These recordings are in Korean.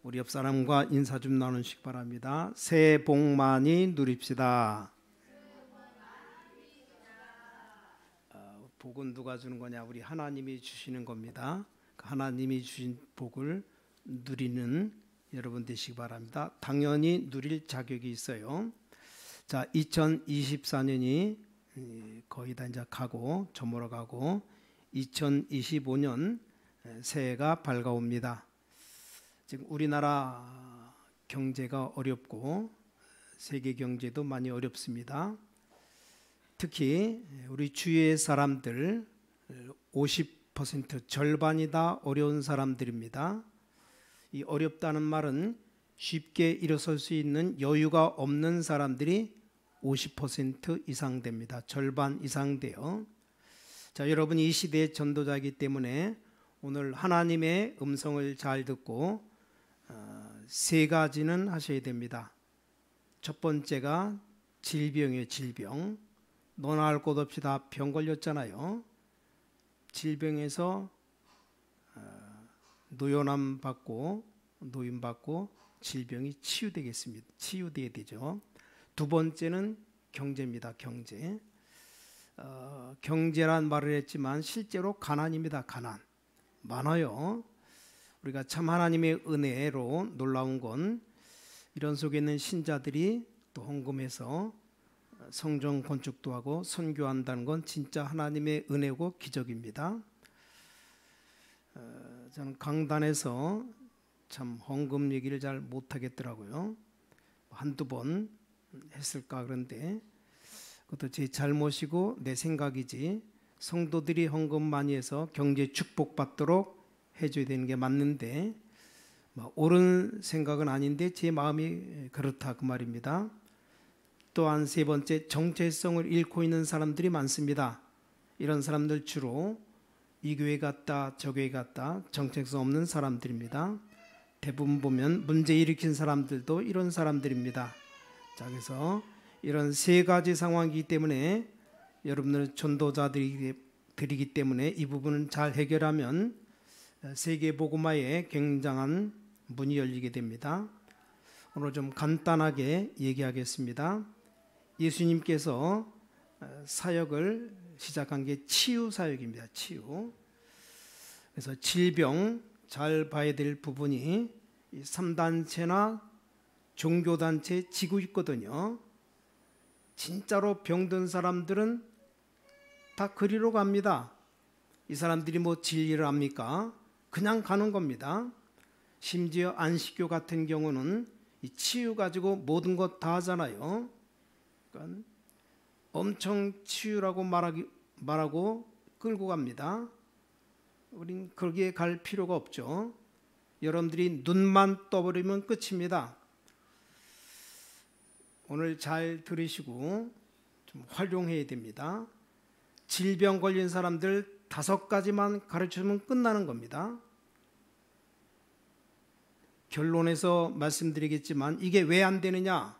우리 옆 사람과 인사 좀 나누시기 바랍니다. 새해 복 많이 누립시다. 복은 누가 주는 거냐? 우리 하나님이 주시는 겁니다. 하나님이 주신 복을 누리는 여러분 되시기 바랍니다. 당연히 누릴 자격이 있어요. 자, 2024년이 거의 다 이제 가고 저물어 가고 2025년 새해가 밝아옵니다. 지금 우리나라 경제가 어렵고 세계 경제도 많이 어렵습니다. 특히 우리 주위의 사람들 50% 절반이 다 어려운 사람들입니다. 이 어렵다는 말은 쉽게 일어설 수 있는 여유가 없는 사람들이 50% 이상 됩니다. 절반 이상 돼요. 자, 여러분이 이 시대의 전도자이기 때문에 오늘 하나님의 음성을 잘 듣고 세 가지는 하셔야 됩니다. 첫 번째가 질병이에요. 질병. 너나 할 것 없이 다 병 걸렸잖아요. 질병에서 노연함 받고 노인 받고 질병이 치유되겠습니다. 치유돼야 되죠. 두 번째는 경제입니다. 경제. 경제란 말을 했지만 실제로 가난입니다. 가난 많아요. 우리가 참 하나님의 은혜로 놀라운 건 이런 속에 있는 신자들이 또 헌금해서 성전 건축도 하고 선교한다는 건 진짜 하나님의 은혜고 기적입니다. 저는 강단에서 참 헌금 얘기를 잘 못하겠더라고요. 한두 번 했을까 그런데 그것도 제 잘못이고 내 생각이지 성도들이 헌금 많이 해서 경제 축복받도록 해줘야 되는 게 맞는데 옳은 생각은 아닌데 제 마음이 그렇다 그 말입니다. 또한 세 번째, 정체성을 잃고 있는 사람들이 많습니다. 이런 사람들 주로 이 교회 갔다 저 교회 갔다 정체성 없는 사람들입니다. 대부분 보면 문제 일으킨 사람들도 이런 사람들입니다. 자, 그래서 이런 세 가지 상황이기 때문에 여러분들 전도자들이기 때문에 이 부분을 잘 해결하면 세계 복음화에 굉장한 문이 열리게 됩니다. 오늘 좀 간단하게 얘기하겠습니다. 예수님께서 사역을 시작한 게 치유 사역입니다. 치유. 그래서 질병 잘 봐야 될 부분이 3단체나 종교단체 지고 있거든요. 진짜로 병든 사람들은 다 그리로 갑니다. 이 사람들이 뭐 진리를 압니까? 그냥 가는 겁니다. 심지어 안식교 같은 경우는 이 치유 가지고 모든 것 다 하잖아요. 그러니까 엄청 치유라고 말하고 끌고 갑니다. 우린 거기에 갈 필요가 없죠. 여러분들이 눈만 떠버리면 끝입니다. 오늘 잘 들으시고 좀 활용해야 됩니다. 질병 걸린 사람들 5가지만 가르쳐주면 끝나는 겁니다. 결론에서 말씀드리겠지만 이게 왜 안 되느냐?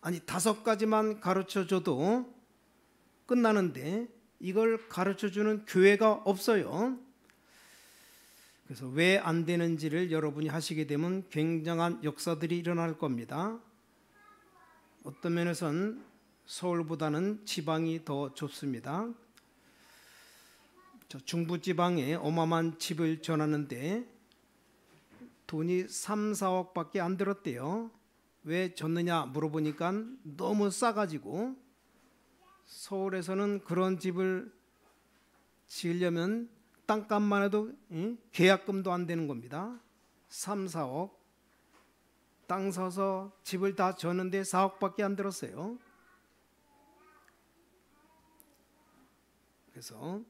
아니 5가지만 가르쳐줘도 끝나는데 이걸 가르쳐주는 교회가 없어요. 그래서 왜 안 되는지를 여러분이 하시게 되면 굉장한 역사들이 일어날 겁니다. 어떤 면에서는 서울보다는 지방이 더 좁습니다. 중부지방에 어마어마한 집을 전하는데 돈이 3, 4억밖에 안 들었대요. 왜 줬느냐 물어보니까 너무 싸가지고 서울에서는 그런 집을 지으려면 땅값만 해도 계약금도 안 되는 겁니다. 3, 4억 땅 사서 집을 다 줬는데 4억밖에 안 들었어요. 그래서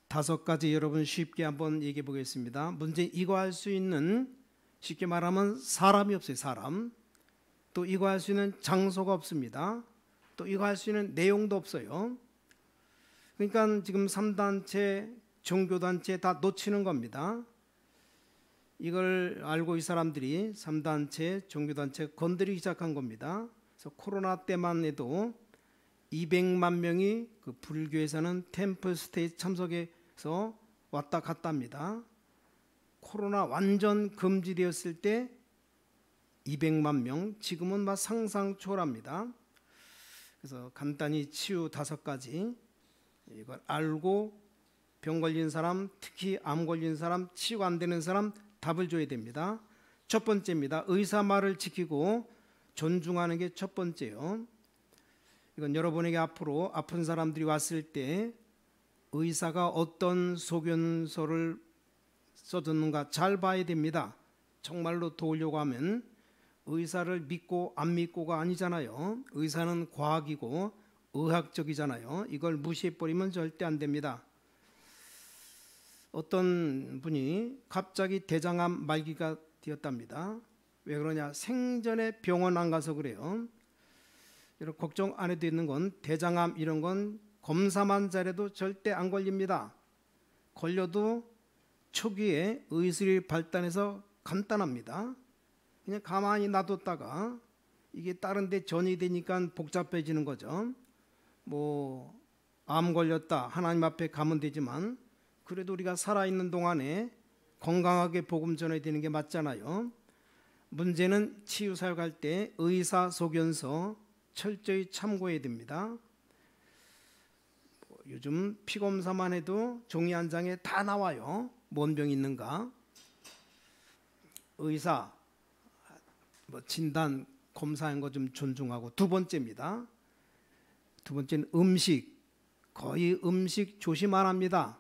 5가지 여러분 쉽게 한번 얘기해 보겠습니다. 문제 이거 할 수 있는 쉽게 말하면 사람이 없어요. 사람. 또 이거 할 수 있는 장소가 없습니다. 또 이거 할 수 있는 내용도 없어요. 그러니까 지금 3단체 종교단체 다 놓치는 겁니다. 이걸 알고 이 사람들이 3단체 종교단체 건드리기 시작한 겁니다. 그래서 코로나 때만 해도 200만 명이 그 불교에서는 템플스테이 참석해서 왔다 갔다 합니다. 코로나 완전 금지되었을 때 200만 명, 지금은 막 상상 초월합니다. 그래서 간단히 치유 5가지 이걸 알고 병 걸린 사람, 특히 암 걸린 사람, 치유가 안 되는 사람 답을 줘야 됩니다. 첫 번째입니다. 의사 말을 지키고 존중하는 게 첫 번째요. 이건 여러분에게 앞으로 아픈 사람들이 왔을 때 의사가 어떤 소견서를 써줬는가 잘 봐야 됩니다. 정말로 도우려고 하면 의사를 믿고 안 믿고가 아니잖아요. 의사는 과학이고 의학적이잖아요. 이걸 무시해버리면 절대 안 됩니다. 어떤 분이 갑자기 대장암 말기가 되었답니다. 왜 그러냐? 생전에 병원 안 가서 그래요. 여러분 걱정 안 해도 되는 건 대장암 이런 건 검사만 잘해도 절대 안 걸립니다. 걸려도 초기에 의술이 발달해서 간단합니다. 그냥 가만히 놔뒀다가 이게 다른 데 전이 되니까 복잡해지는 거죠. 뭐 암 걸렸다 하나님 앞에 가면 되지만 그래도 우리가 살아있는 동안에 건강하게 복음 전해야 되는 게 맞잖아요. 문제는 치유 사역할 때 의사 소견서 철저히 참고해야 됩니다. 요즘 피검사만 해도 종이 한 장에 다 나와요. 뭔 병이 있는가. 의사 진단 검사한 거 좀 존중하고. 두 번째입니다. 두 번째는 음식. 거의 음식 조심 안 합니다.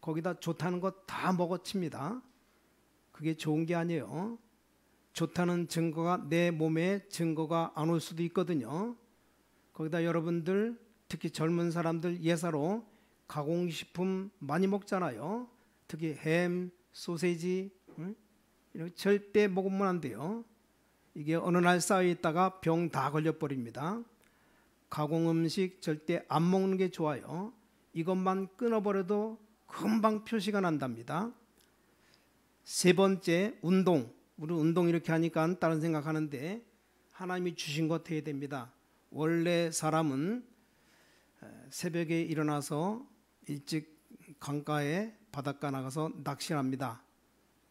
거기다 좋다는 거 다 먹어칩니다. 그게 좋은 게 아니에요. 좋다는 증거가 내 몸에 증거가 안 올 수도 있거든요. 거기다 여러분들 특히 젊은 사람들 예사로 가공식품 많이 먹잖아요. 특히 햄, 소세지 이렇게 절대 먹으면 안 돼요. 이게 어느 날 쌓여 있다가 병 다 걸려버립니다. 가공음식 절대 안 먹는 게 좋아요. 이것만 끊어버려도 금방 표시가 난답니다. 세 번째, 운동. 우리 운동 이렇게 하니까 다른 생각하는데 하나님이 주신 것 해야 됩니다. 원래 사람은 새벽에 일어나서 일찍 강가에 바닷가 나가서 낚시를 합니다.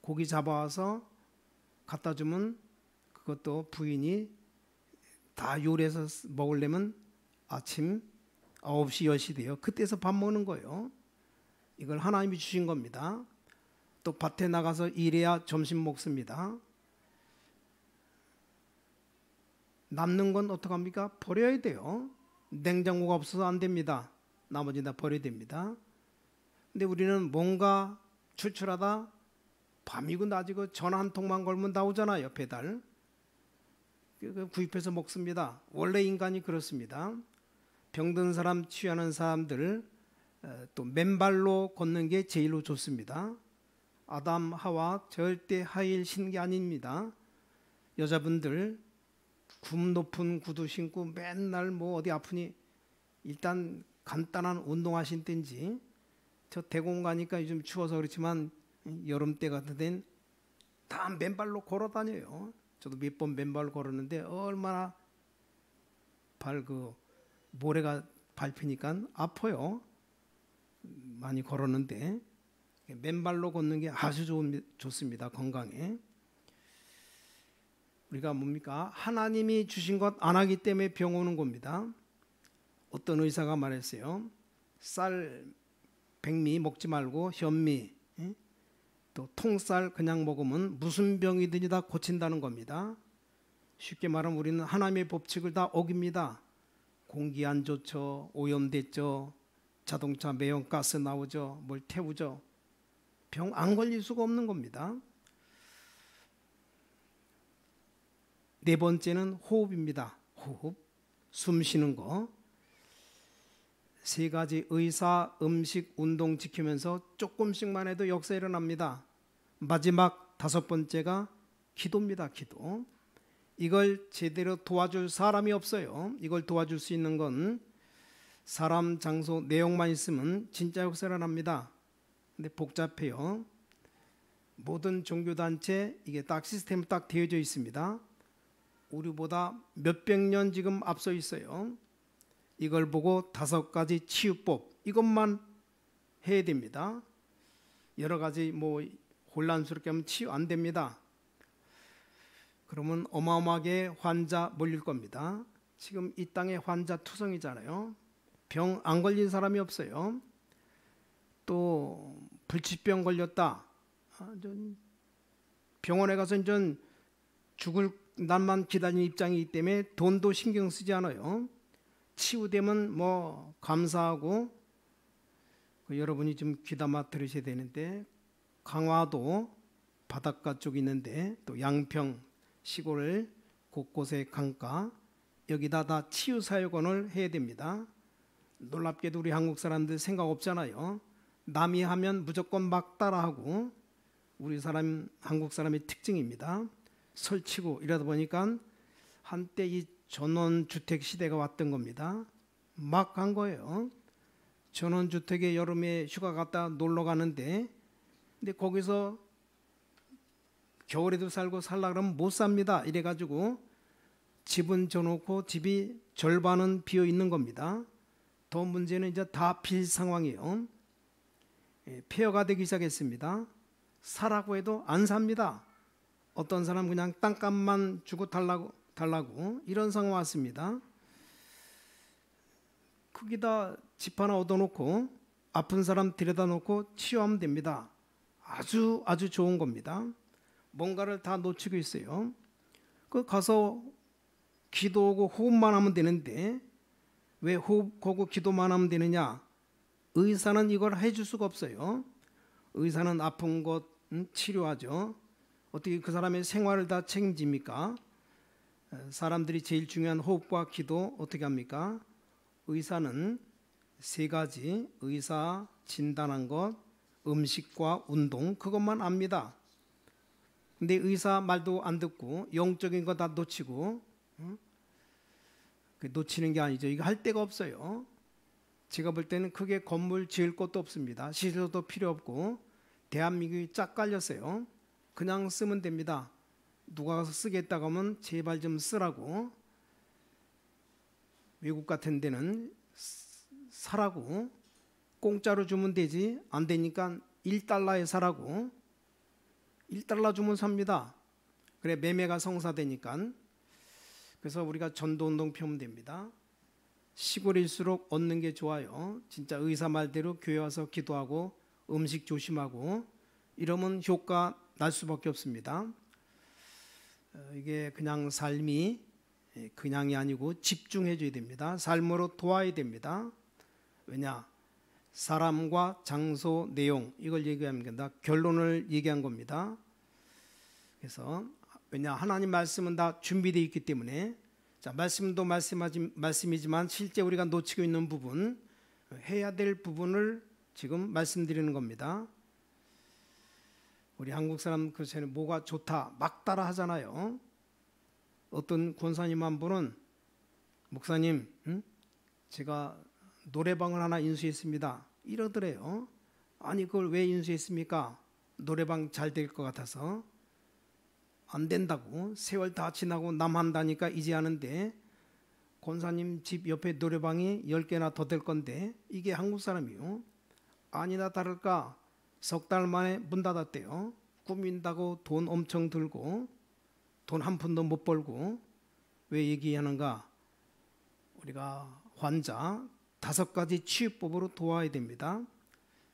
고기 잡아와서 갖다 주면 그것도 부인이 다 요리해서 먹으려면 아침 9시, 10시 돼요. 그때서 밥 먹는 거예요. 이걸 하나님이 주신 겁니다. 또 밭에 나가서 일해야 점심 먹습니다. 남는 건 어떡합니까? 버려야 돼요. 냉장고가 없어서 안 됩니다. 나머지 다 버려야 됩니다. 근데 우리는 뭔가 출출하다 밤이고 낮이고 전화 한 통만 걸면 나오잖아요. 배달. 구입해서 먹습니다. 원래 인간이 그렇습니다. 병든 사람, 취하는 사람들 또 맨발로 걷는 게 제일로 좋습니다. 아담, 하와 절대 하일 신게 아닙니다. 여자분들 굽 높은 구두 신고 맨날 뭐 어디 아프니 일단 간단한 운동하신든지. 저 대공 가니까 요즘 추워서 그렇지만 여름 때 같은 데는 다 맨발로 걸어 다녀요. 저도 몇 번 맨발로 걸었는데 얼마나 모래가 밟히니까 아파요. 많이 걸었는데 맨발로 걷는 게 아주 좋습니다. 건강에. 우리가 뭡니까? 하나님이 주신 것 안 하기 때문에 병 오는 겁니다. 어떤 의사가 말했어요. 쌀, 백미 먹지 말고 현미, 또 통쌀 그냥 먹으면 무슨 병이든지 다 고친다는 겁니다. 쉽게 말하면 우리는 하나님의 법칙을 다 어깁니다. 공기 안 좋죠. 오염됐죠. 자동차 매연가스 나오죠. 뭘 태우죠. 병 안 걸릴 수가 없는 겁니다. 네 번째는 호흡입니다. 호흡, 숨 쉬는 거. 세 가지 의사, 음식, 운동 지키면서 조금씩만 해도 역사 일어납니다. 마지막 5번째가 기도입니다. 기도. 이걸 제대로 도와줄 사람이 없어요. 이걸 도와줄 수 있는 건 사람, 장소, 내용만 있으면 진짜 역사 일어납니다. 근데 복잡해요. 모든 종교단체 이게 딱 시스템이 딱 되어져 있습니다. 우리보다 몇백 년 지금 앞서 있어요. 이걸 보고 5가지 치유법 이것만 해야 됩니다. 여러 가지 뭐 혼란스럽게 하면 치유 안 됩니다. 그러면 어마어마하게 환자 몰릴 겁니다. 지금 이 땅에 환자 투성이잖아요. 병 안 걸린 사람이 없어요. 또 불치병 걸렸다. 병원에 가서 이제 죽을 날만 기다리는 입장이기 때문에 돈도 신경 쓰지 않아요. 치유되면 뭐 감사하고, 여러분이 좀 귀담아 들으셔야 되는데, 강화도 바닷가 쪽 있는데 또 양평 시골 곳곳에 강가, 여기다 다 치유사역원을 해야 됩니다. 놀랍게도 우리 한국 사람들 생각 없잖아요. 남이 하면 무조건 막 따라하고, 우리 사람 한국 사람의 특징입니다. 설치고 이러다 보니까 한때 이 전원주택 시대가 왔던 겁니다. 막 간 거예요. 전원주택에 여름에 휴가 갔다 놀러 가는데, 근데 거기서 겨울에도 살고 살라 그러면 못 삽니다. 이래가지고 집은 져놓고 집이 절반은 비어 있는 겁니다. 더 문제는 이제 다 빌 상황이에요. 폐허가 되기 시작했습니다. 사라고 해도 안 삽니다. 어떤 사람 그냥 땅값만 주고 달라고 이런 상황 왔습니다. 거기다 집 하나 얻어놓고 아픈 사람 들여다 놓고 치유하면 됩니다. 아주 좋은 겁니다. 뭔가를 다 놓치고 있어요. 그 가서 기도하고 호흡만 하면 되는데, 왜 호흡하고 기도만 하면 되느냐? 의사는 이걸 해줄 수가 없어요. 의사는 아픈 것 치료하죠. 어떻게 그 사람의 생활을 다 책임집니까? 사람들이 제일 중요한 호흡과 기도 어떻게 합니까? 의사는 세 가지, 의사 진단한 것, 음식과 운동, 그것만 압니다. 근데 의사 말도 안 듣고 영적인 거 다 놓치고, 놓치는 게 아니죠. 이거 할 데가 없어요. 제가 볼 때는 크게 건물 지을 것도 없습니다. 시설도 필요 없고, 대한민국이 쫙 깔렸어요. 그냥 쓰면 됩니다. 누가 가서 쓰겠다고 하면 제발 좀 쓰라고. 외국 같은 데는 사라고, 공짜로 주면 되지, 안 되니까 1달러에 사라고. 1달러 주면 삽니다. 그래 매매가 성사되니까. 그래서 우리가 전도운동 펴면 됩니다. 시골일수록 얻는 게 좋아요. 진짜 의사 말대로 교회 와서 기도하고 음식 조심하고 이러면 효과 날 수밖에 없습니다. 이게 그냥 삶이 그냥이 아니고 집중해 줘야 됩니다. 삶으로 도와야 됩니다. 왜냐? 사람과 장소, 내용, 이걸 얘기하면 된다. 결론을 얘기한 겁니다. 그래서 왜냐? 하나님 말씀은 다 준비되어 있기 때문에, 자, 말씀도 말씀이지만 실제 우리가 놓치고 있는 부분, 해야 될 부분을 지금 말씀드리는 겁니다. 우리 한국 사람 그새는 뭐가 좋다 막 따라 하잖아요. 어떤 권사님 한 분은, 목사님, 제가 노래방을 하나 인수했습니다, 이러더래요. 아니 그걸 왜 인수했습니까? 노래방 잘 될 것 같아서. 안 된다고. 세월 다 지나고 남 한다니까 이제 하는데, 권사님 집 옆에 노래방이 10개나 더 될 건데 이게 한국 사람이요. 아니나 다를까 석 달 만에 문 닫았대요. 꾸민다고 돈 엄청 들고 돈 한 푼도 못 벌고. 왜 얘기하는가? 우리가 환자 5가지 치유법으로 도와야 됩니다.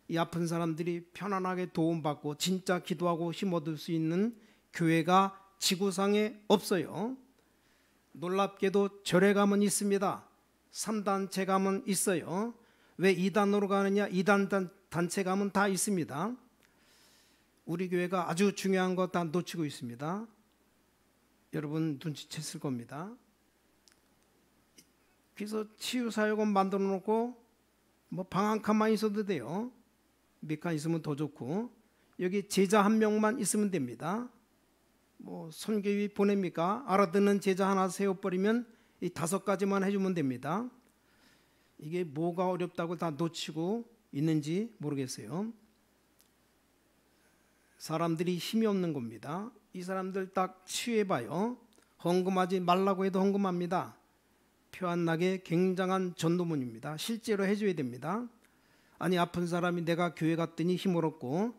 이 아픈 사람들이 편안하게 도움받고 진짜 기도하고 힘 얻을 수 있는 교회가 지구상에 없어요. 놀랍게도 절에 가면 있습니다. 3단체 가면 있어요. 왜 2단으로 가느냐? 2단 단체 가면 다 있습니다. 우리 교회가 아주 중요한 거 다 놓치고 있습니다. 여러분 눈치챘을 겁니다. 그래서 치유사역원 만들어 놓고 뭐 방 한 칸만 있어도 돼요. 몇 칸 있으면 더 좋고, 여기 제자 한 명만 있으면 됩니다. 뭐 선교위 보냅니까? 알아듣는 제자 하나 세워버리면 이 5가지만 해주면 됩니다. 이게 뭐가 어렵다고 다 놓치고 있는지 모르겠어요. 사람들이 힘이 없는 겁니다. 이 사람들 딱 치유해봐요. 헌금하지 말라고 해도 헌금합니다. 표 안 나게 굉장한 전도문입니다. 실제로 해줘야 됩니다. 아니 아픈 사람이 내가 교회 갔더니 힘을 얻고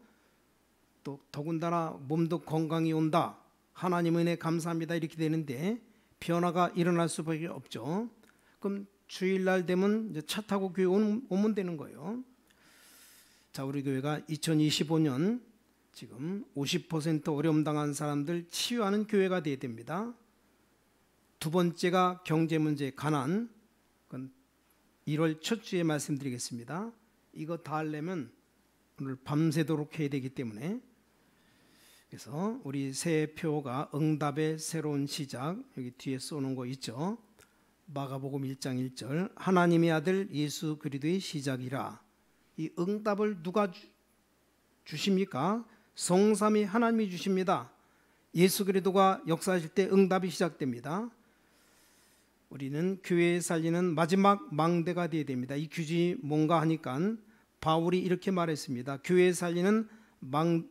또 더군다나 몸도 건강이 온다 하나님 은혜 감사합니다 이렇게 되는데 변화가 일어날 수밖에 없죠. 그럼 주일날 되면 이제 차 타고 교회 오면 되는 거예요. 자, 우리 교회가 2025년 지금 50% 어려움 당한 사람들 치유하는 교회가 되어야 됩니다. 두 번째가 경제 문제, 가난. 그건 1월 첫 주에 말씀드리겠습니다. 이거 다 하려면 오늘 밤새도록 해야 되기 때문에, 그래서 우리 새 표가 응답의 새로운 시작, 여기 뒤에 써놓은 거 있죠. 마가복음 1장 1절 하나님의 아들 예수 그리스도의 시작이라. 이 응답을 누가 주십니까? 성삼위 하나님이 주십니다. 예수 그리스도가 역사하실 때 응답이 시작됩니다. 우리는 교회에 살리는 마지막 망대가 되어야 됩니다. 이 규칙이 뭔가 하니까 바울이 이렇게 말했습니다. 교회에 살리는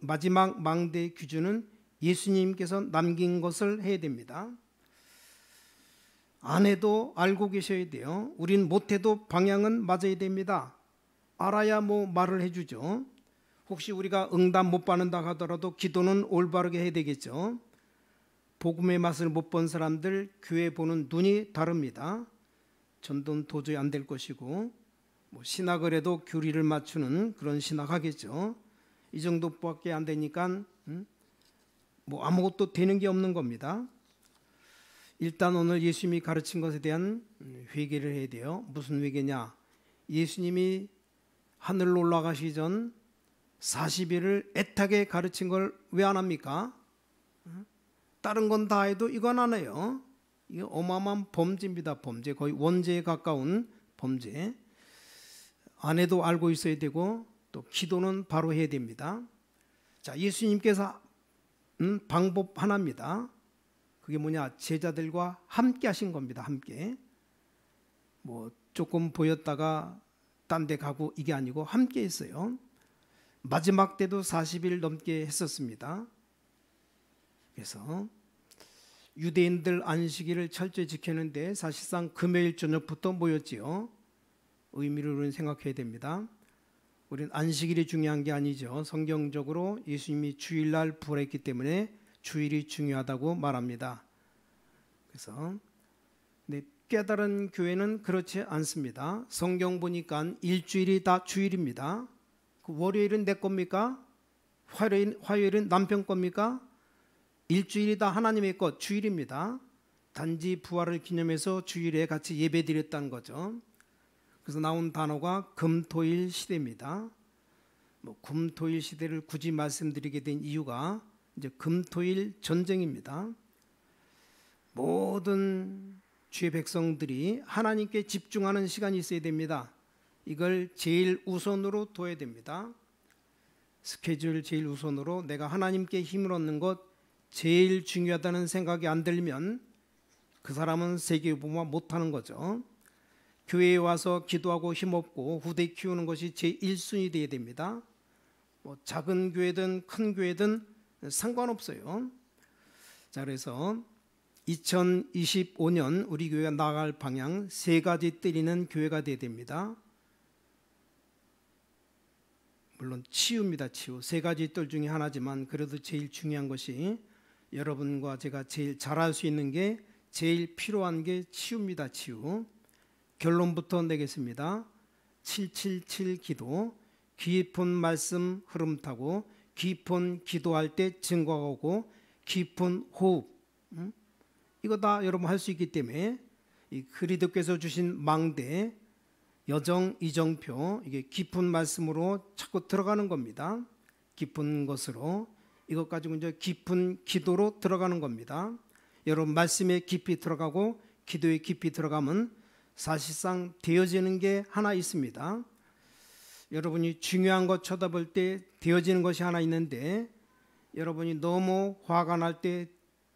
마지막 망대의 기준은 예수님께서 남긴 것을 해야 됩니다. 안 해도 알고 계셔야 돼요. 우린 못해도 방향은 맞아야 됩니다. 알아야 뭐 말을 해주죠. 혹시 우리가 응답 못 받는다 하더라도 기도는 올바르게 해야 되겠죠. 복음의 맛을 못 본 사람들 교회 보는 눈이 다릅니다. 전도는 도저히 안 될 것이고, 뭐 신학을 해도 교리를 맞추는 그런 신학하겠죠. 이 정도밖에 안 되니까 뭐 아무것도 되는 게 없는 겁니다. 일단 오늘 예수님이 가르친 것에 대한 회개를 해야 돼요. 무슨 회개냐? 예수님이 하늘로 올라가시기 전 40일을 애타게 가르친 걸 왜 안 합니까? 다른 건 다 해도 이건 안 해요. 이게 어마어마한 범죄입니다. 범죄, 거의 원죄에 가까운 범죄. 안 해도 알고 있어야 되고, 또 기도는 바로 해야 됩니다. 자, 예수님께서 방법 하나입니다. 그게 뭐냐? 제자들과 함께 하신 겁니다. 함께. 뭐 조금 보였다가 딴 데 가고 이게 아니고 함께 했어요. 마지막 때도 40일 넘게 했었습니다. 그래서 유대인들 안식일을 철저히 지켰는데 사실상 금요일 저녁부터 모였지요. 의미를 우리는 생각해야 됩니다. 우리는 안식일이 중요한 게 아니죠. 성경적으로 예수님이 주일날 부활했기 때문에 주일이 중요하다고 말합니다. 그래서 깨달은 교회는 그렇지 않습니다. 성경 보니까 일주일이 다 주일입니다. 그 월요일은 내 겁니까? 화요일은 남편 겁니까? 일주일이 다 하나님의 것, 주일입니다. 단지 부활을 기념해서 주일에 같이 예배드렸다는 거죠. 그래서 나온 단어가 금토일 시대입니다. 뭐 금토일 시대를 굳이 말씀드리게 된 이유가 이제 금토일 전쟁입니다. 모든 주의 백성들이 하나님께 집중하는 시간이 있어야 됩니다. 이걸 제일 우선으로 둬야 됩니다. 스케줄 제일 우선으로 내가 하나님께 힘을 얻는 것 제일 중요하다는 생각이 안 들면 그 사람은 세계보마 못하는 거죠. 교회에 와서 기도하고 힘없고 후대 키우는 것이 제1순위 되어야 됩니다. 뭐 작은 교회든 큰 교회든 상관없어요. 자, 그래서 2025년 우리 교회가 나아갈 방향 세 가지 때리는 교회가 되어야 됩니다. 물론 치유입니다. 치유. 세 가지 뜰 중에 하나지만 그래도 제일 중요한 것이 여러분과 제가 제일 잘할 수 있는 게 제일 필요한 게 치유입니다. 치유. 결론부터 내겠습니다. 777 기도. 깊은 말씀 흐름 타고 깊은 기도할 때 증거가 오고 깊은 호흡. 이거 다 여러분 할 수 있기 때문에 이 그리스도께서 주신 망대 여정 이정표, 이게 깊은 말씀으로 자꾸 들어가는 겁니다. 깊은 것으로 이것 가지고 이제 깊은 기도로 들어가는 겁니다. 여러분 말씀에 깊이 들어가고 기도에 깊이 들어가면 사실상 되어지는 게 하나 있습니다. 여러분이 중요한 것 쳐다볼 때 되어지는 것이 하나 있는데 여러분이 너무 화가 날 때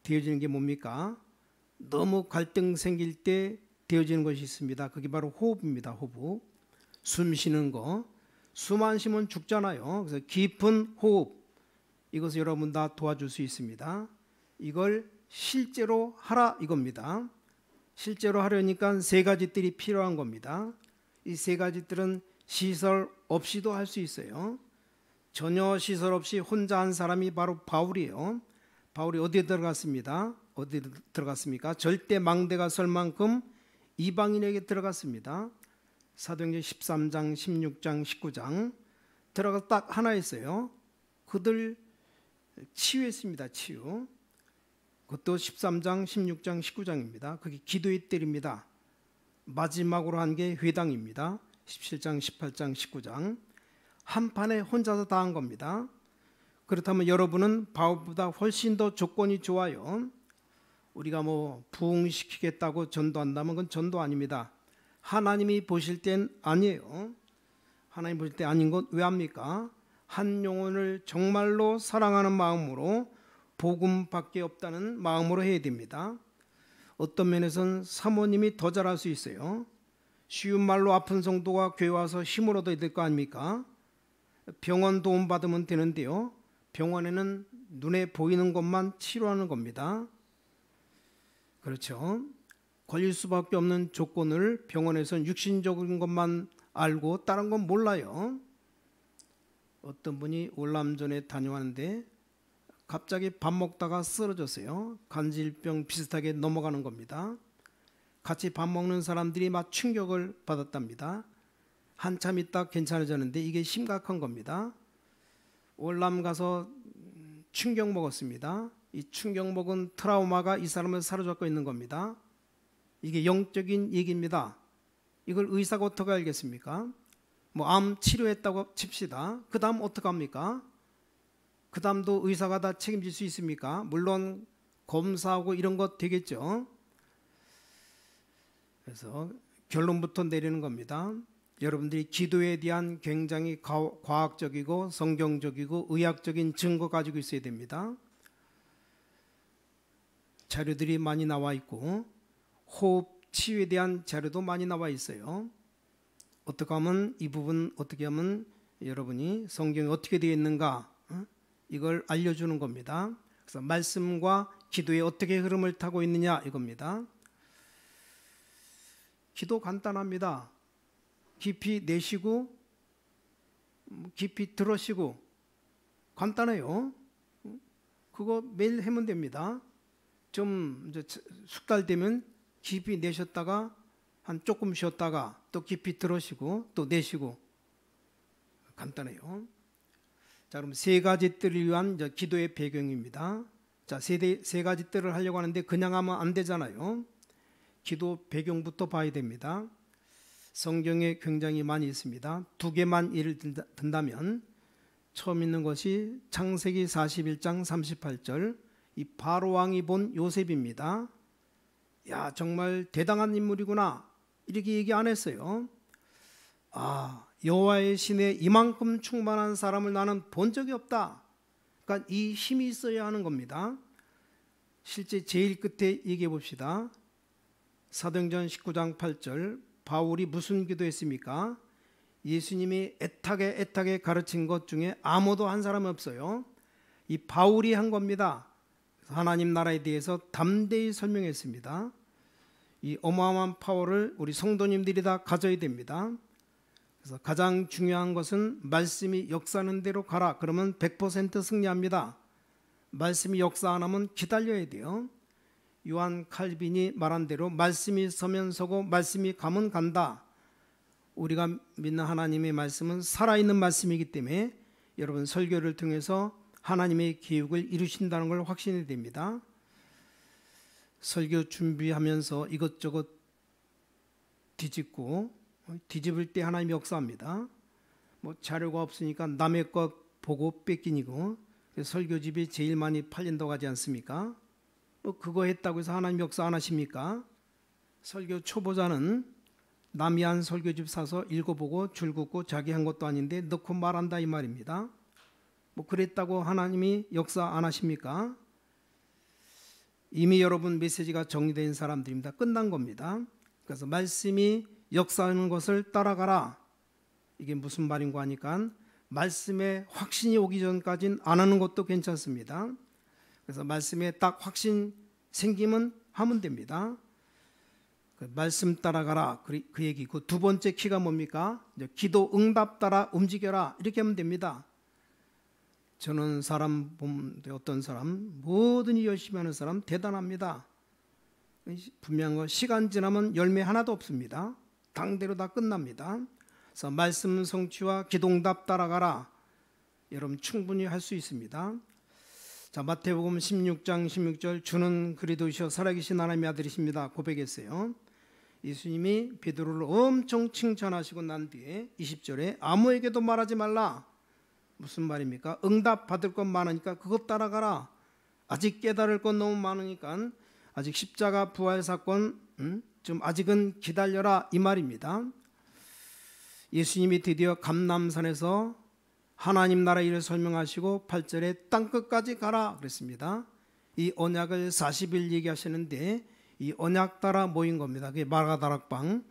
되어지는 게 뭡니까? 너무 갈등 생길 때 되어지는 것이 있습니다. 그게 바로 호흡입니다. 호흡. 숨 쉬는 거. 숨 안 쉬면 죽잖아요. 그래서 깊은 호흡. 이것을 여러분 다 도와줄 수 있습니다. 이걸 실제로 하라 이겁니다. 실제로 하려니까 세 가지들이 필요한 겁니다. 이 세 가지들은 시설 없이도 할 수 있어요. 전혀 시설 없이 혼자 한 사람이 바로 바울이에요. 바울이 어디에 들어갔습니다? 어디 들어갔습니까? 절대 망대가 설 만큼 이방인에게 들어갔습니다. 사도행전 13장, 16장, 19장 들어가 딱 하나 있어요. 그들 치유했습니다. 치유. 그것도 13장, 16장, 19장입니다. 그게 기도의 때입니다. 마지막으로 한 게 회당입니다. 17장, 18장, 19장. 한 판에 혼자서 다 한 겁니다. 그렇다면 여러분은 바울보다 훨씬 더 조건이 좋아요. 우리가 뭐 부흥시키겠다고 전도한다면 그건 전도 아닙니다. 하나님이 보실 땐 아니에요. 하나님 보실 때 아닌 것 왜 합니까? 한 영혼을 정말로 사랑하는 마음으로 복음밖에 없다는 마음으로 해야 됩니다. 어떤 면에서는 사모님이 더 잘할 수 있어요. 쉬운 말로 아픈 성도가 교회 와서 힘을 얻어야 될 거 아닙니까? 병원 도움 받으면 되는데요. 병원에는 눈에 보이는 것만 치료하는 겁니다. 그렇죠. 걸릴 수밖에 없는 조건을 병원에서는 육신적인 것만 알고 다른 건 몰라요. 어떤 분이 월남전에 다녀왔는데 갑자기 밥 먹다가 쓰러졌어요. 간질병 비슷하게 넘어가는 겁니다. 같이 밥 먹는 사람들이 막 충격을 받았답니다. 한참 있다 괜찮아졌는데 이게 심각한 겁니다. 월남 가서 충격 먹었습니다. 이 충격 먹은 트라우마가 이 사람을 사로잡고 있는 겁니다. 이게 영적인 얘기입니다. 이걸 의사가 어떻게 알겠습니까? 뭐 암 치료했다고 칩시다. 그 다음 어떻게 합니까? 그 다음도 의사가 다 책임질 수 있습니까? 물론 검사하고 이런 것 되겠죠. 그래서 결론부터 내리는 겁니다. 여러분들이 기도에 대한 굉장히 과학적이고 성경적이고 의학적인 증거 가지고 있어야 됩니다. 자료들이 많이 나와 있고 호흡 치유에 대한 자료도 많이 나와 있어요. 어떻게 하면 이 부분 어떻게 하면 여러분이 성경이 어떻게 되어 있는가 이걸 알려주는 겁니다. 그래서 말씀과 기도에 어떻게 흐름을 타고 있느냐 이겁니다. 기도 간단합니다. 깊이 내쉬고 깊이 들으시고 간단해요. 그거 매일 하면 됩니다. 좀 이제 숙달되면 깊이 내셨다가 한 조금 쉬었다가 또 깊이 들으시고 또 내쉬고 간단해요. 자, 그럼 세 가지 뜰을 위한 기도의 배경입니다. 자, 세 가지 뜰을 하려고 하는데 그냥 하면 안 되잖아요. 기도 배경부터 봐야 됩니다. 성경에 굉장히 많이 있습니다. 두 개만 예를 든다면 처음 있는 것이 창세기 41장 38절 이 바로 왕이 본 요셉입니다. 야, 정말 대단한 인물이구나 이렇게 얘기 안 했어요. 아, 여호와의 신에 이만큼 충만한 사람을 나는 본 적이 없다. 그러니까 이 힘이 있어야 하는 겁니다. 실제 제일 끝에 얘기해 봅시다. 사도행전 19장 8절 바울이 무슨 기도했습니까? 예수님이 애타게 가르친 것 중에 아무도 한 사람이 없어요. 이 바울이 한 겁니다. 하나님 나라에 대해서 담대히 설명했습니다. 이 어마어마한 파워를 우리 성도님들이 다 가져야 됩니다. 그래서 가장 중요한 것은 말씀이 역사하는 대로 가라. 그러면 100% 승리합니다. 말씀이 역사 안 하면 기다려야 돼요. 요한 칼빈이 말한 대로 말씀이 서면 서고 말씀이 가면 간다. 우리가 믿는 하나님의 말씀은 살아있는 말씀이기 때문에 여러분 설교를 통해서 하나님의 계획을 이루신다는 걸 확신해야 됩니다. 설교 준비하면서 이것저것 뒤집을 때 하나님이 역사합니다. 뭐 자료가 없으니까 남의 것 보고 뺏기고 설교집이 제일 많이 팔린다고 하지 않습니까? 뭐 그거 했다고 해서 하나님 역사 안 하십니까? 설교 초보자는 남이 한 설교집 사서 읽어보고 줄긋고 자기 한 것도 아닌데 넣고 말한다 이 말입니다. 뭐 그랬다고 하나님이 역사 안 하십니까? 이미 여러분 메시지가 정리된 사람들입니다. 끝난 겁니다. 그래서 말씀이 역사하는 것을 따라가라. 이게 무슨 말인가 하니까 말씀에 확신이 오기 전까지는 안 하는 것도 괜찮습니다. 그래서 말씀에 딱 확신 생기면 하면 됩니다. 그 말씀 따라가라 그 얘기고 두 번째 키가 뭡니까? 기도 응답 따라 움직여라 이렇게 하면 됩니다. 저는 사람 보는데 어떤 사람 뭐든지 열심히 하는 사람 대단합니다. 분명한 건 시간 지나면 열매 하나도 없습니다. 당대로 다 끝납니다. 그래서 말씀 성취와 기도응답 따라가라. 여러분 충분히 할 수 있습니다. 자, 마태복음 16장 16절 주는 그리스도이시여 살아계신 하나님의 아들이십니다. 고백했어요. 예수님이 베드로를 엄청 칭찬하시고 난 뒤에 20절에 아무에게도 말하지 말라. 무슨 말입니까? 응답 받을 것 많으니까 그것 따라가라. 아직 깨달을 것 너무 많으니까 아직 십자가 부활 사건 좀 아직은 기다려라 이 말입니다. 예수님이 드디어 감람산에서 하나님 나라 일을 설명하시고 8절에 땅끝까지 가라 그랬습니다. 이 언약을 40일 얘기하시는데 이 언약 따라 모인 겁니다. 그게 마가다락방.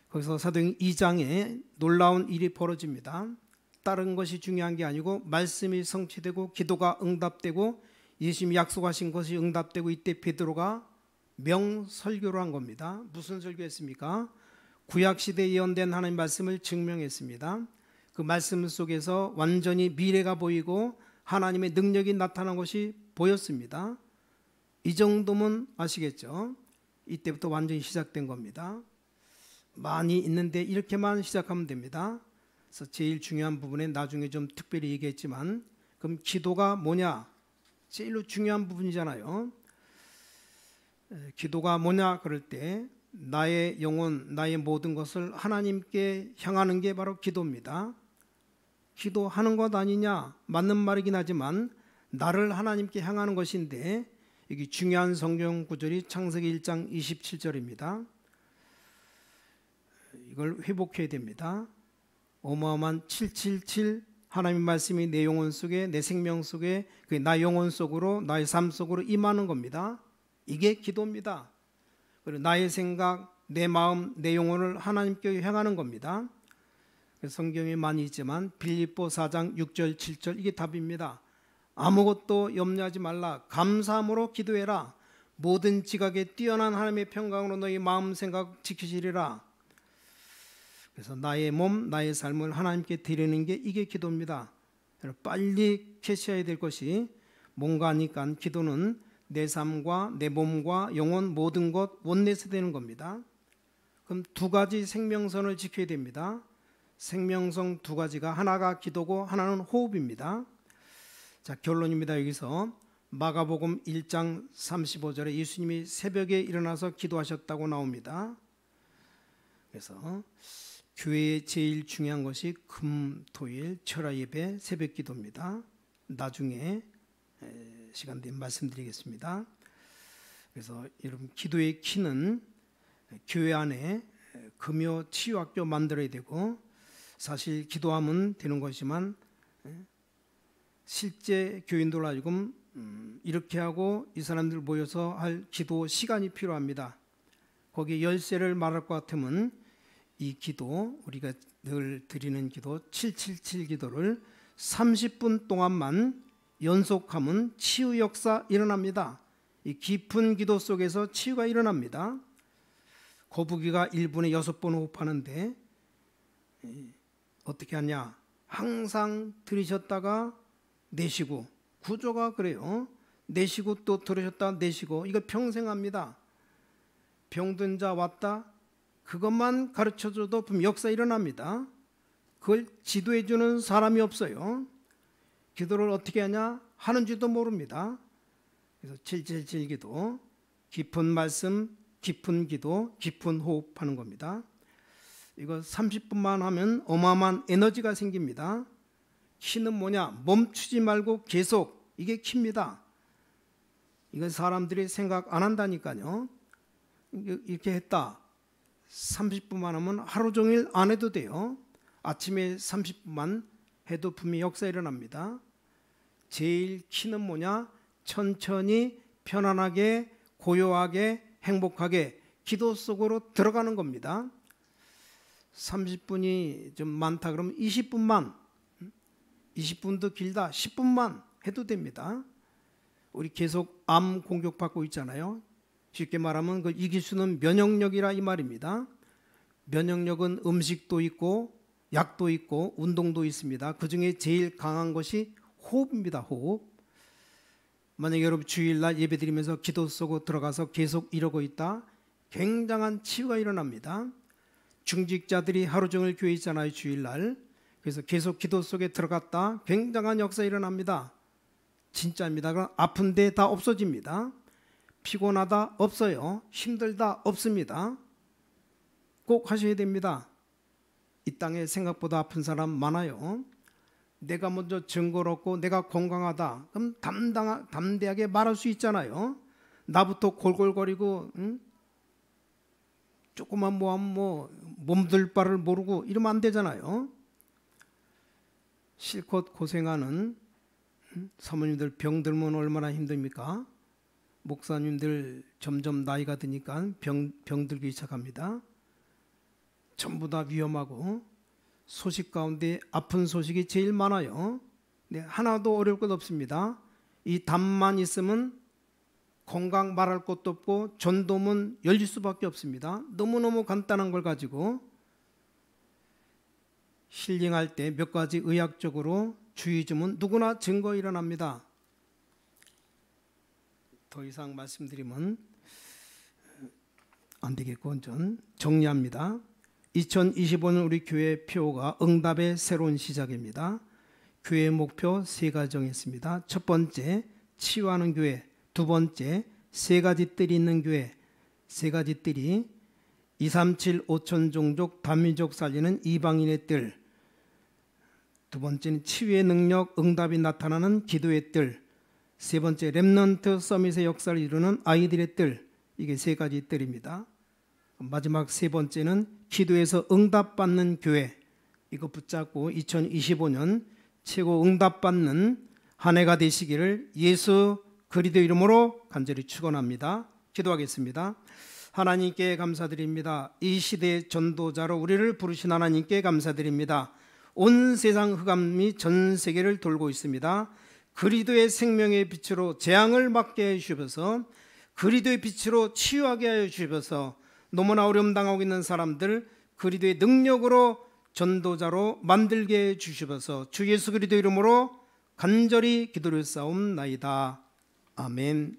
거기서 사도행 2장에 놀라운 일이 벌어집니다. 다른 것이 중요한 게 아니고 말씀이 성취되고 기도가 응답되고 예수님이 약속하신 것이 응답되고 이때 베드로가 명설교를 한 겁니다. 무슨 설교했습니까? 구약시대에 예언된 하나님 말씀을 증명했습니다. 그 말씀 속에서 완전히 미래가 보이고 하나님의 능력이 나타난 것이 보였습니다. 이 정도면 아시겠죠? 이때부터 완전히 시작된 겁니다. 많이 있는데 이렇게만 시작하면 됩니다. 그래서 제일 중요한 부분에 나중에 좀 특별히 얘기했지만 그럼 기도가 뭐냐? 제일 중요한 부분이잖아요. 기도가 뭐냐 그럴 때 나의 영혼, 나의 모든 것을 하나님께 향하는 게 바로 기도입니다. 기도하는 것 아니냐? 맞는 말이긴 하지만 나를 하나님께 향하는 것인데 여기 중요한 성경 구절이 창세기 1장 27절입니다. 이걸 회복해야 됩니다. 어마어마한 777 하나님의 말씀이 내 영혼 속에 내 생명 속에 나 영혼 속으로 나의 삶 속으로 임하는 겁니다. 이게 기도입니다. 그리고 나의 생각, 내 마음, 내 영혼을 하나님께 향하는 겁니다. 성경에 많이 있지만 빌립보 4장 6절 7절 이게 답입니다. 아무것도 염려하지 말라. 감사함으로 기도해라. 모든 지각에 뛰어난 하나님의 평강으로 너희 마음 생각 지키시리라. 그래서 나의 몸, 나의 삶을 하나님께 드리는 게 이게 기도입니다. 빨리 캐치해야 될 것이 뭔가 하니까 기도는 내 삶과 내 몸과 영혼 모든 것 원내서 되는 겁니다. 그럼 두 가지 생명선을 지켜야 됩니다. 생명성 두 가지가 하나가 기도고 하나는 호흡입니다. 자, 결론입니다. 여기서 마가복음 1장 35절에 예수님이 새벽에 일어나서 기도하셨다고 나옵니다. 그래서 교회의 제일 중요한 것이 금, 토일, 철야 예배, 새벽 기도입니다. 나중에 시간 되면 말씀드리겠습니다. 그래서 여러분 기도의 키는 교회 안에 금요 치유학교 만들어야 되고 사실 기도하면 되는 것이지만 실제 교인들 하여금 이렇게 하고 이 사람들 모여서 할 기도 시간이 필요합니다. 거기에 열쇠를 말할 것 같으면 이 기도 우리가 늘 드리는 기도 777 기도를 30분 동안만 연속하면 치유 역사 일어납니다. 이 깊은 기도 속에서 치유가 일어납니다. 거북이가 1분에 6번 호흡하는데 어떻게 하냐? 항상 들이셨다가 내쉬고 구조가 그래요. 내쉬고 또 들으셨다 내쉬고 이거 평생 합니다. 병든 자 왔다 그것만 가르쳐줘도 분명 역사 일어납니다. 그걸 지도해 주는 사람이 없어요. 기도를 어떻게 하냐? 하는지도 모릅니다. 그래서 777 기도, 깊은 말씀, 깊은 기도, 깊은 호흡하는 겁니다. 이거 30분만 하면 어마어마한 에너지가 생깁니다. 키는 뭐냐? 멈추지 말고 계속, 이게 키입니다. 이건 사람들이 생각 안 한다니까요. 이렇게 했다 30분만 하면 하루 종일 안 해도 돼요. 아침에 30분만 해도 분명히 역사 일어납니다. 제일 키는 뭐냐? 천천히 편안하게 고요하게 행복하게 기도 속으로 들어가는 겁니다. 30분이 좀 많다 그러면 20분만 20분도 길다 10분만 해도 됩니다. 우리 계속 암 공격받고 있잖아요. 쉽게 말하면 그 이길 수는 면역력이라 이 말입니다. 면역력은 음식도 있고 약도 있고 운동도 있습니다. 그 중에 제일 강한 것이 호흡입니다. 호흡. 만약에 여러분 주일날 예배드리면서 기도 속으로 들어가서 계속 이러고 있다, 굉장한 치유가 일어납니다. 중직자들이 하루 종일 교회 있잖아요, 주일날. 그래서 계속 기도 속에 들어갔다 굉장한 역사 일어납니다. 진짜입니다. 그럼 아픈데 다 없어집니다. 피곤하다 없어요. 힘들다 없습니다. 꼭 하셔야 됩니다. 이 땅에 생각보다 아픈 사람 많아요. 내가 먼저 증거를 얻고 내가 건강하다 그럼 담대하게 말할 수 있잖아요. 나부터 골골거리고 조그만 몸둘 바를 모르고 이러면 안 되잖아요. 실컷 고생하는 사모님들 병들면 얼마나 힘듭니까? 목사님들 점점 나이가 드니까 병들기 시작합니다. 전부 다 위험하고 소식 가운데 아픈 소식이 제일 많아요. 네, 하나도 어려울 것 없습니다. 이 담만 있으면 건강 말할 것도 없고 전도문 열릴 수밖에 없습니다. 너무너무 간단한 걸 가지고 힐링할 때 몇 가지 의학적으로 주의 주면 누구나 증거 일어납니다. 더 이상 말씀드리면 안 되겠고 정리합니다. 2025년 우리 교회 표가 응답의 새로운 시작입니다. 교회 목표 3가지 정했습니다. 첫 번째, 치유하는 교회. 두 번째, 3가지 뜰이 있는 교회. 3가지 뜰이 237 5천 종족 다민족 살리는 이방인의 뜰. 두 번째는 치유의 능력, 응답이 나타나는 기도의 뜰. 세 번째, 렘넌트 서밋의 역사를 이루는 아이들의 뜰. 이게 3가지 뜰입니다. 마지막 3번째는 기도에서 응답받는 교회. 이거 붙잡고 2025년 최고 응답받는 한 해가 되시기를 예수 그리스도 이름으로 간절히 축원합니다. 기도하겠습니다. 하나님께 감사드립니다. 이 시대의 전도자로 우리를 부르신 하나님께 감사드립니다. 온 세상 흑암이 전 세계를 돌고 있습니다. 그리스도의 생명의 빛으로 재앙을 막게 해 주셔서 그리스도의 빛으로 치유하게 하여 주셔서 너무나 어려움 당하고 있는 사람들 그리스도의 능력으로 전도자로 만들게 해 주셔서 주 예수 그리스도 이름으로 간절히 기도를 싸움나이다. 아멘.